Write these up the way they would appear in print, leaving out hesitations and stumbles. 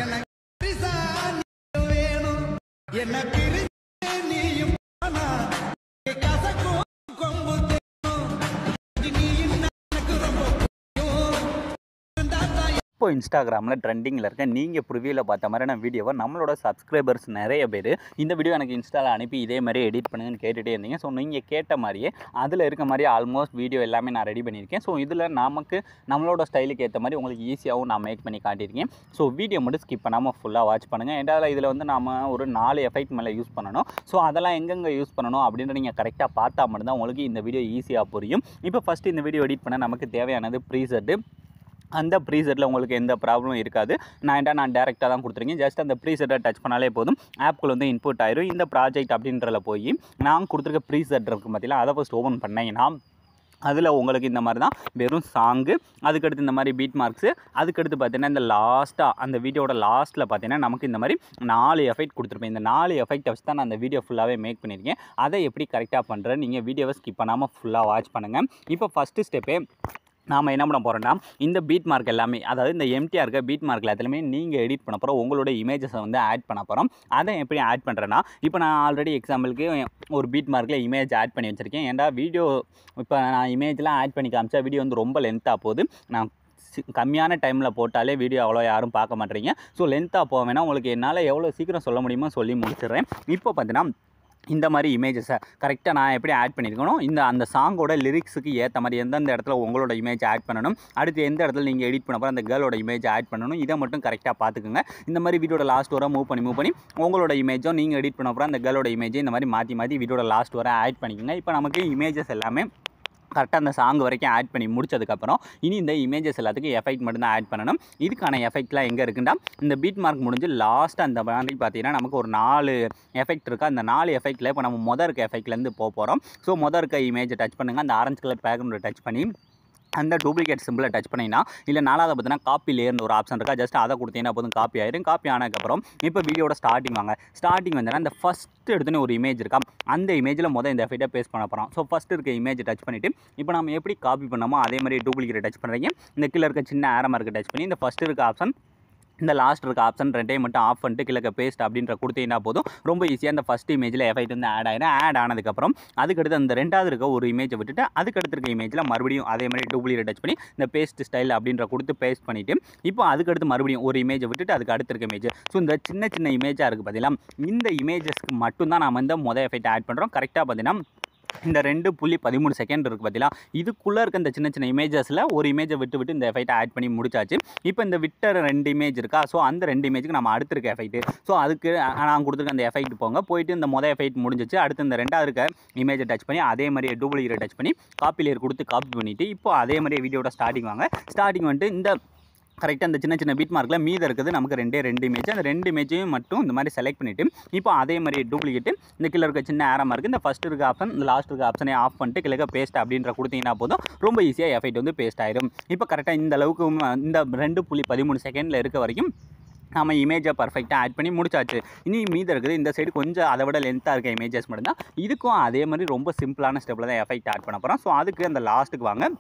எனக்கு பரிசா நீ வேணும் எனக்கு நீயும் கசக்கும் கொம்பு இப்போ இன்ஸ்டாகிராமில் ட்ரெண்டிங்கில் இருக்க நீங்கள் ப்ரிவியூவில் பார்த்த மாதிரியான வீடியோவை நம்மளோட சப்ஸ்கிரைபர்ஸ் நிறைய பேர் இந்த வீடியோ எனக்கு இன்ஸ்டாவில் அனுப்பி இதே மாதிரி எடிட் பண்ணுங்கன்னு கேட்டுகிட்டே இருந்தீங்க. ஸோ நீங்கள் கேட்ட மாதிரியே அதில் இருக்க மாதிரி ஆல்மோஸ்ட் வீடியோ எல்லாமே நான் ரெடி பண்ணியிருக்கேன். ஸோ இதில் நமக்கு நம்மளோட ஸ்டைலுக்கு ஏற்ற மாதிரி உங்களுக்கு ஈஸியாகவும் நான் மேக் பண்ணி காட்டியிருக்கேன். ஸோ வீடியோ மட்டும் ஸ்கிப் பண்ணாமல் ஃபுல்லாக வாட்ச் பண்ணுங்கள். ஏன்டால இதில் வந்து நம்ம ஒரு 4 எஃபெக்ட் மேலே யூஸ் பண்ணணும். ஸோ அதெல்லாம் எங்கெங்கே யூஸ் பண்ணணும் அப்படின்ற நீங்கள் கரெக்டாக பார்த்தா மட்டும்தான் உங்களுக்கு இந்த வீடியோ ஈஸியாக புரியும். இப்போ ஃபஸ்ட்டு இந்த வீடியோ எடிட் பண்ண நமக்கு தேவையானது ப்ரீசெட்டு. அந்த ப்ரீசெட்டில் உங்களுக்கு எந்த ப்ராப்ளமும் இருக்காது. நான் டேரெக்டாக தான் கொடுத்துருக்கேன். ஜஸ்ட் அந்த ப்ரீசெட்டை டச் பண்ணாலே போதும், ஆப்குள்ள வந்து இன்புட் ஆயிரும். இந்த ப்ராஜெக்ட் அப்படின்றல போய் நான் கொடுத்துருக்க ப்ரீசெட் இருக்குது பார்த்தீங்களா, அதை ஃபஸ்ட் ஓப்பன் பண்ணீங்கன்னா அதில் உங்களுக்கு இந்த மாதிரி தான் வெறும் சாங்கு, அதுக்கடுத்து இந்த மாதிரி பீட் மார்க்ஸு, அதுக்கடுத்து பார்த்தீங்கன்னா இந்த லாஸ்ட்டாக அந்த வீடியோட லாஸ்ட்டில் பார்த்தீங்கன்னா நமக்கு இந்த மாதிரி 4 எஃபெக்ட் கொடுத்துருப்பேன். இந்த 4 எஃபெக்ட் வச்சு தான் நான் அந்த வீடியோ ஃபுல்லாகவே மேக் பண்ணியிருக்கேன். அதை எப்படி கரெக்டாக பண்ணுறேன் நீங்கள் வீடியோவை ஸ்கிப் பண்ணாமல் ஃபுல்லாக வாட்ச் பண்ணுங்கள். இப்போ ஃபஸ்ட்டு ஸ்டெப்பே நாம் என்ன பண்ண போகிறோன்னா, இந்த பீட் மார்க் எல்லாமே, அதாவது இந்த எம்டிஆர் இருக்க பீட் மார்க்கில் எல்லாத்துலேயுமே நீங்கள் எடிட் பண்ண போகிறோம், உங்களோட இமேஜஸை வந்து ஆட் பண்ண போகிறோம். அதை எப்படி ஆட் பண்ணுறேன்னா, இப்போ நான் ஆல்ரெடி எக்ஸாம்பிளுக்கு ஒரு பீட் மார்க்கில் இமேஜ் ஆட் பண்ணி வச்சுருக்கேன். ஏன்டா வீடியோ இப்போ நான் இமேஜ்லாம் ஆட் பண்ணி காமிச்சா வீடியோ வந்து ரொம்ப லென்த்தாக போகுது. நான் கம்மியான டைமில் போட்டாலே வீடியோ அவ்வளோ யாரும் பார்க்க மாட்டேறீங்க. ஸோ லென்த்தாக போவேன்னா உங்களுக்கு என்னால் எவ்வளோ சீக்கிரம் சொல்ல முடியுமோ சொல்லி முடிச்சிடுறேன். இப்போ பார்த்தீங்கன்னா இந்த மாதிரி இமேஜஸை கரெக்டாக நான் எப்படி ஆட் பண்ணியிருக்கணும், அந்த சாங்கோட லிரிக்ஸுக்கு ஏற்ற மாதிரி எந்தெந்த இடத்துல உங்களோட இமேஜ் ஆட் பண்ணணும், அடுத்து எந்த இடத்துல நீங்கள் எடிட் பண்ண போகிற அந்த கேர்ளோட இமேஜ் ஆட் பண்ணணும், இதை மட்டும் கரெக்டாக பார்த்துக்குங்க. இந்த மாதிரி வீடியோட லாஸ்ட் வர மூவ் பண்ணி உங்களோட இமேஜும் நீங்கள் எடிட் பண்ண போகிற அந்த கேர்ளோட இமேஜை இந்த மாதிரி மாற்றி வீடியோட லாஸ்ட் வர ஆட் பண்ணிக்கோங்க. இப்போ நமக்கு இமேஜஸ் எல்லாமே கரெக்டாக அந்த சாங் வரைக்கும் ஆட் பண்ணி முடிச்சதுக்கப்புறம் இனி இந்த இமேஜஸ் எல்லாத்துக்கும் எஃபெக்ட் மட்டும் தான் ஆட் பண்ணணும். இதுக்கான எஃபெக்ட்லாம் எங்கே இருக்குன்னா, இந்த பீட் மார்க் முடிஞ்சு லாஸ்ட்டு அந்த மாதிரி பார்த்தீங்கன்னா நமக்கு ஒரு 4 எஃபெக்ட் இருக்குது. அந்த 4 எஃபெக்ட்டில் இப்போ நம்ம மொதல் இருக்க எஃபெக்ட்லேருந்து போகிறோம். ஸோ மொதல் இருக்க இமேஜை டச் பண்ணுங்கள். அந்த ஆரஞ்சு கலர் பேக்ரவுண்டை டச் பண்ணி அந்த டூப்ளிகேட் சிம்பிளை டச் பண்ணிங்கன்னா, இல்லை 4வது பார்த்தீங்கன்னா காப்பி லேயர்னு ஒரு ஆப்ஷன் இருக்கா, ஜஸ்ட் அதை கொடுத்தீங்கன்னா போதும் காப்பி ஆயிரும். காப்பி ஆனதுக்கப்புறம் இப்போ வீடியோட ஸ்டார்டிங் வாங்க. ஸ்டார்டிங் வந்தேன்னா இந்த ஃபஸ்ட்டு எடுத்துன்னு ஒரு இமேஜ் இருக்கா, அந்த இமேஜில் இந்த எஃபெக்ட்டை பேஸ்ட் பண்ண போகிறோம். ஸோ ஃபஸ்ட்டு இருக்க இமேஜ் டச் பண்ணிவிட்டு இப்போ நம்ம எப்படி காப்பி பண்ணோமோ அதே மாதிரி டூப்ளிகேட் டச் பண்ணுறீங்க. இந்த கீழே இருக்க சின்ன ஆரோ மார்க்கை டச் பண்ணி இந்த ஃபஸ்ட்டு இருக்க ஆப்ஷன், இந்த லாஸ்ட் இருக்க ஆப்ஷன் ரெண்டையும் மட்டும் ஆஃப் பண்ணிட்டு கிழக்க பேஸ்ட் அப்படின்ற கொடுத்தீங்கன்னா போதும், ரொம்ப ஈஸியாக அந்த ஃபஸ்ட் இமேஜில் எஃபெக்ட் வந்து ஆட் ஆயிடும். ஆட் ஆனதுக்கப்புறம் அதுக்கடுத்து அந்த 2வது இருக்க ஒரு இமேஜை விட்டுட்டு அதுக்கடுத்து இருக்க இமேஜில் மறுபடியும் அதே மாதிரி டூப்ளிகேட் டச் பண்ணி இந்த பேஸ்ட் ஸ்டைல் அப்படின்ற கொடுத்து பேஸ்ட் பண்ணிவிட்டு இப்போ அதுக்கடுத்து மறுபடியும் ஒரு இமேஜை விட்டுட்டு அதுக்கு அடுத்து இருக்க இமேஜ். ஸோ இந்த சின்ன இமேஜாக இருக்குது பார்த்தீங்களா, இந்த இமேஜஸ்க்கு மட்டும்தான் நம்ம இந்த மொதல் எஃபெக்ட் ஆட் பண்ணுறோம். கரெக்டாக பார்த்தீங்கன்னா இந்த 2.13 செகண்ட் இருக்குது பார்த்தீங்களா, இதுக்குள்ளே இருக்க இந்த சின்ன இமேஜஸில் ஒரு இமேஜை விட்டு இந்த எஃபெக்ட்டை ஆட் பண்ணி முடிச்சாச்சு. இப்போ இந்த விட்ட 2 இமேஜ் இருக்கா, ஸோ அந்த 2 இமேஜுக்கு நம்ம அடுத்து இருக்க எஃபெக்ட், ஸோ அதுக்கு நான் கொடுத்துருக்க அந்த எஃபெக்ட் போயிட்டு இந்த மொதல் எஃபெக்ட் முடிஞ்சிச்சு. அடுத்து இந்த 2வது இருக்க இமேஜை டச் பண்ணி அதே மாதிரியே டூப்ளிகேட் டச் பண்ணி காப்பி லேயர் கொடுத்து காப்பி பண்ணிவிட்டு இப்போ அதே மாதிரியே வீடியோட ஸ்டார்டிங் வாங்க. ஸ்டார்டிங் வந்துட்டு இந்த கரெக்டாக அந்த சின்ன பீட் மார்க்கில் மீது இருக்குது நமக்கு 2 இமேஜ். அந்த 2 இமேஜையும் மட்டும் இந்த மாதிரி செலக்ட் பண்ணிவிட்டு இப்போ அதே மாதிரி டூப்ளிகேட் இந்த கீழே இருக்க சின்ன ஆரோ மார்க்கு, இந்த ஃபஸ்ட் இருக்க ஆப்ஷன் இந்த லாஸ்ட் இருக்க ஆப்ஷனே ஆஃப் பண்ணிட்டு கிழக்க பேஸ்ட் அப்படின்ற கொடுத்தீங்கன்னா போதும், ரொம்ப ஈஸியாக எஃபெக்ட் வந்து பேஸ்ட் ஆயிடும். இப்போ கரெக்டாக இந்த அளவுக்கு இந்த 2.13 செகண்டில் இருக்க வரைக்கும் நம்ம இமேஜை பர்ஃபெக்டாக ஆட் பண்ணி முடிச்சாச்சு. இனி மீது இருக்குது இந்த சைடு கொஞ்சம் அதை விட லென்த்தாக இருக்க இமேஜஸ் மட்டும்தான். இதுக்கும் அதே மாதிரி ரொம்ப சிம்பிளான ஸ்டெப்பில் தான் எஃபெக்ட் ஆட் பண்ண போகிறோம். ஸோ அதுக்கு அந்த லாஸ்ட்டுக்கு வாங்க.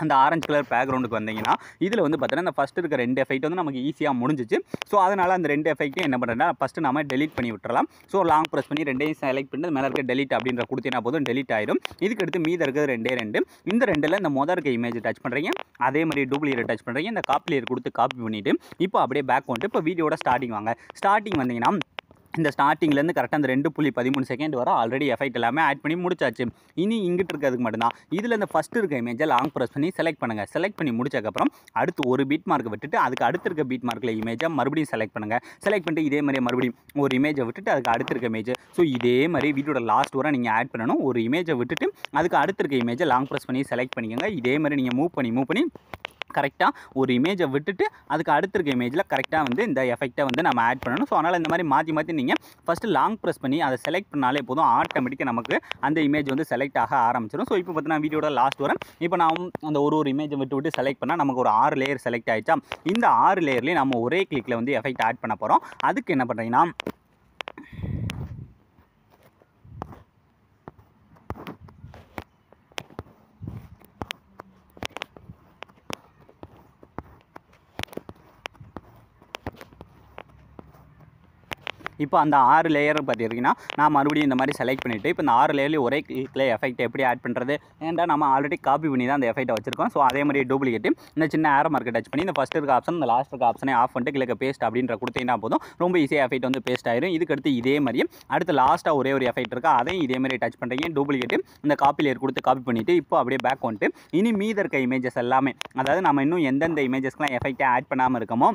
அந்த ஆரஞ்சு கலர் பேக்ரவுண்டுக்கு வந்தீங்கன்னா இதில் வந்து பார்த்தீங்கன்னா இந்த ஃபஸ்ட்டு இருக்க 2 எஃபெக்ட் வந்து நமக்கு ஈஸியாக முடிஞ்சிச்சு. ஸோ அதனால் அந்த 2 எஃபெக்ட்டையும் என்ன பண்ணுறேன்னா ஃபஸ்ட்டு நம்ம டெலிட் பண்ணி விட்டுறலாம். ஸோ லாங் ப்ரெஸ் பண்ணி 2யும் செலக்ட் பண்ணி மேலே இருக்க டெலிட் அப்படின்ற கொடுத்தீங்கன்னா போதும் டெலிட் ஆயிடும். இதுக்கு அடுத்து மீது இருக்கிறது 2 இந்த 2ல் இந்த மொதல் இருக்க இமேஜ் டச் பண்ணுறீங்க, அதே மாதிரி டூப்ளிகேட் டச் பண்ணுறீங்க, இந்த காப்பி லேயர் கொடுத்து காப்பி பண்ணிவிட்டு இப்போ அப்படியே பேக் வந்துட்டு இப்போ வீடியோட ஸ்டார்டிங் வாங்க. ஸ்டார்டிங் வந்தீங்கன்னா இந்த ஸ்டார்டிங்லேருந்து கரெக்டாக அந்த 2.13 செகண்ட் வர ஆல்ரெடி எஃபெக்ட் எல்லாமே ஆட் பண்ணி முடிச்சாச்சு. இனி இங்கிட்டு இருக்கிறதுக்கு மட்டும்தான். இதில் இந்த ஃபஸ்ட்டு இருக்க இமேஜை லாங் ப்ரெஸ் பண்ணி செலக்ட் பண்ணுங்கள். செலக்ட் பண்ணி முடிச்சதுக்கப்புறம் அடுத்து ஒரு பீட் மார்க் விட்டுட்டு அதுக்கு அடுத்து இருக்க பீட் மார்க்கில் இமேஜை மறுபடியும் செலக்ட் பண்ணுங்கள். செலக்ட் பண்ணிட்டு இதே மாதிரி மறுபடியும் ஒரு இமேஜை விட்டுட்டு அதுக்கு அடுத்து இருக்க இமேஜ். ஸோ இதே மாதிரி வீடியோட லாஸ்ட் வர நீங்கள் ஆட் பண்ணணும். ஒரு இமேஜை விட்டுட்டு அதுக்கு அடுத்து இருக்க இமேஜை லாங் ப்ரெஸ் பண்ணி செலக்ட் பண்ணிக்கோங்க. இதே மாதிரி நீங்கள் மூவ் பண்ணி கரெக்டாக ஒரு இமேஜை விட்டுட்டு அதுக்கு அடுத்து இருக்க இமேஜில் கரெக்டாக வந்து இந்த எஃபெக்ட்டை வந்து நம்ம ஆட் பண்ணணும். ஸோ அதனால் இந்த மாதிரி மாற்றி நீங்கள் ஃபஸ்ட்டு லாங் ப்ரெஸ் பண்ணி அதை செலக்ட் பண்ணாலே போதும், ஆட்டோமேட்டிக்காக நமக்கு அந்த இமேஜ் வந்து செலக்ட் ஆக ஆரம்பிச்சிடும். ஸோ இப்போ பார்த்தீங்கன்னா வீடியோட லாஸ்ட் வரும். இப்போ நான் அந்த ஒரு இமேஜை விட்டு செலக்ட் பண்ணால் நமக்கு ஒரு 6 லேயர் செலக்ட் ஆகிடுச்சா. இந்த 6 லேயர்லேயும் நம்ம ஒரே கிளிக்கில் வந்து எஃபெக்ட் ஆட் பண்ண போகிறோம். அதுக்கு என்ன பண்ணுறீங்கன்னா இப்போ அந்த 6 லேயர் பார்த்திங்கன்னா நான் மறுபடியும் இந்த மாதிரி செலக்ட் பண்ணிவிட்டு இப்போ இந்த 6 லேயர்லேயும் ஒரே கிளிக்கில் எஃபெக்ட் எப்படி ஆட் பண்ணுறது ஏன்டா நம்ம ஆல்ரெடி காப்பி பண்ணி தான் அந்த எஃபெக்ட்டை வச்சிருக்கோம். ஸோ அதே மாதிரி டூப்ளிகேட் இந்த சின்ன ஏரோ மார்க்கெட் டச் பண்ணி இந்த ஃபஸ்ட் இருக்க ஆப்ஷன் இந்த லாஸ்ட் இருக்க ஆப்ஷனே ஆஃப் பண்ணிட்டு கிளிக்க பேஸ்ட் அப்படின்ற கொடுத்தீங்கன்னா போதும் ரொம்ப ஈஸியாக எஃபெக்ட் வந்து பேஸ்ட் ஆயிரும். இதுக்கடுத்து இதே மாதிரி அடுத்து லாஸ்ட்டாக ஒரே ஒரு எஃபெக்ட் இருக்கா அதையும் இதே மாதிரி டச் பண்ணுறீங்க டூப்ளிகேட் இந்த காப்பி லேயர் கொடுத்து காப்பி பண்ணிவிட்டு இப்போ அப்படியே பேக் வந்துட்டு இனி மீத இருக்க இமேஜஸ் எல்லாமே அதாவது நம்ம இன்னும் எந்தெந்த இமேஜஸ்க்குலாம் எஃபெக்ட்டை ஆட் பண்ணாமல் இருக்கமோ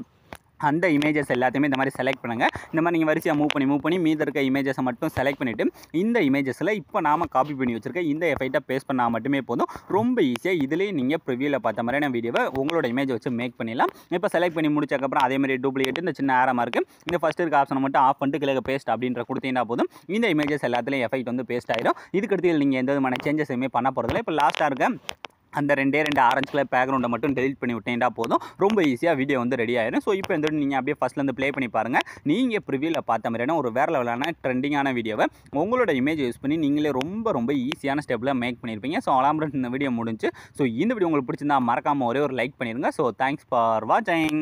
அந்த இமேஜஸ் எல்லாத்தையுமே இந்த மாதிரி செலக்ட் பண்ணுங்கள். இந்த மாதிரி நீங்கள் வரிசையாக மூவ் பண்ணி மீத இருக்க இமேஜஸை மட்டும் செலக்ட் பண்ணிவிட்டு இந்த இமேஜஸில் இப்போ நாம் காப்பி பண்ணி வச்சுருக்க இந்த எஃபெக்ட்டை பேஸ்ட் பண்ணால் மட்டுமே போதும். ரொம்ப ஈஸியாக இதிலேயே நீங்கள் ப்ரிவியூவில் பார்த்த மாதிரியான வீடியோவை உங்களோட இமேஜை வச்சு மேக் பண்ணிடலாம். இப்போ செலக்ட் பண்ணி முடிச்சக்கப்புறம் அதே மாதிரி டூப்ளிகேட் இந்த சின்ன ஆரமாக இருக்குது இந்த ஃபஸ்ட் இருக்க ஆப்ஷனை மட்டும் ஆஃப் பண்ணிட்டு கிளிக்க பேஸ்ட் அப்படின்ற கொடுத்தீங்கன்னா போதும் இந்த இமேஜஸ் எல்லாத்துலேயும் எஃபெக்ட் வந்து பேஸ்ட் ஆகிடும். இதுக்கடுத்து நீங்கள் எந்த விதமான சேஞ்சஸ் எதுவுமே பண்ண போகிறதில்ல. இப்போ லாஸ்ட்டாக இருக்க அந்த 2 ஆரஞ்சு கலர் பேக்ரவுண்டை மட்டும் டெலிட் பண்ணி விட்டீங்கன்னா போதும் ரொம்ப ஈஸியாக வீடியோ வந்து ரெடி ஆயிடும். ஸோ இப்போ இந்த நீங்கள் அப்படியே ஃபஸ்ட்லேருந்து ப்ளே பண்ணி பாருங்கள். நீங்கள் ப்ரிவியூவில் பார்த்த மாதிரியான ஒரு வேறு லெவலான ட்ரெண்டிங்கான வீடியோவை உங்களோட இமேஜ் யூஸ் பண்ணி நீங்களே ரொம்ப ஈஸியான ஸ்டெப்பில் மேக் பண்ணியிருப்பீங்க. ஸோ அலாம் இந்த வீடியோ முடிஞ்சு. ஸோ இந்த வீடியோ உங்களுக்கு பிடிச்சிருந்தா மறக்காமல் ஒரே ஒரு லைக் பண்ணிடுங்க. ஸோ தேங்க்ஸ் ஃபார் வாட்சிங்.